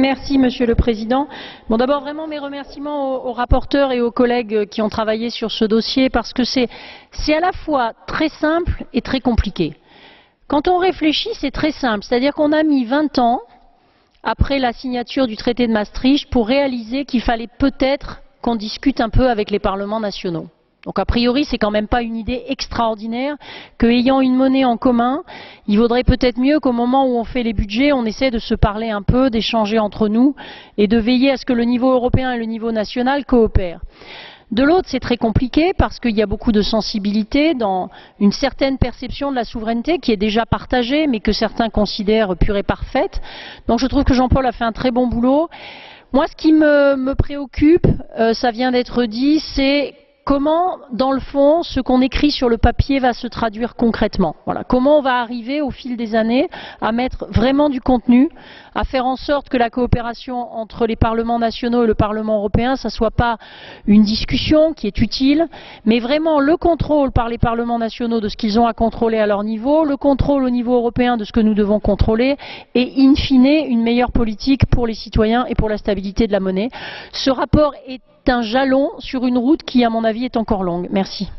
Merci Monsieur le Président. Bon, d'abord vraiment mes remerciements aux rapporteurs et aux collègues qui ont travaillé sur ce dossier parce que c'est à la fois très simple et très compliqué. Quand on réfléchit, c'est très simple, c'est-à-dire qu'on a mis 20 ans après la signature du traité de Maastricht pour réaliser qu'il fallait peut-être qu'on discute un peu avec les parlements nationaux. Donc a priori, c'est quand même pas une idée extraordinaire qu'ayant une monnaie en commun, il vaudrait peut-être mieux qu'au moment où on fait les budgets, on essaie de se parler un peu, d'échanger entre nous et de veiller à ce que le niveau européen et le niveau national coopèrent. De l'autre, c'est très compliqué parce qu'il y a beaucoup de sensibilité dans une certaine perception de la souveraineté qui est déjà partagée, mais que certains considèrent pure et parfaite. Donc je trouve que Jean-Paul a fait un très bon boulot. Moi, ce qui me préoccupe, ça vient d'être dit, c'est comment, dans le fond, ce qu'on écrit sur le papier va se traduire concrètement. Voilà. Comment on va arriver, au fil des années, à mettre vraiment du contenu, à faire en sorte que la coopération entre les parlements nationaux et le Parlement européen, ça ne soit pas une discussion qui est utile, mais vraiment le contrôle par les parlements nationaux de ce qu'ils ont à contrôler à leur niveau, le contrôle au niveau européen de ce que nous devons contrôler, et in fine, une meilleure politique pour les citoyens et pour la stabilité de la monnaie. Ce rapport est un jalon sur une route qui, à mon avis, est encore longue. Merci.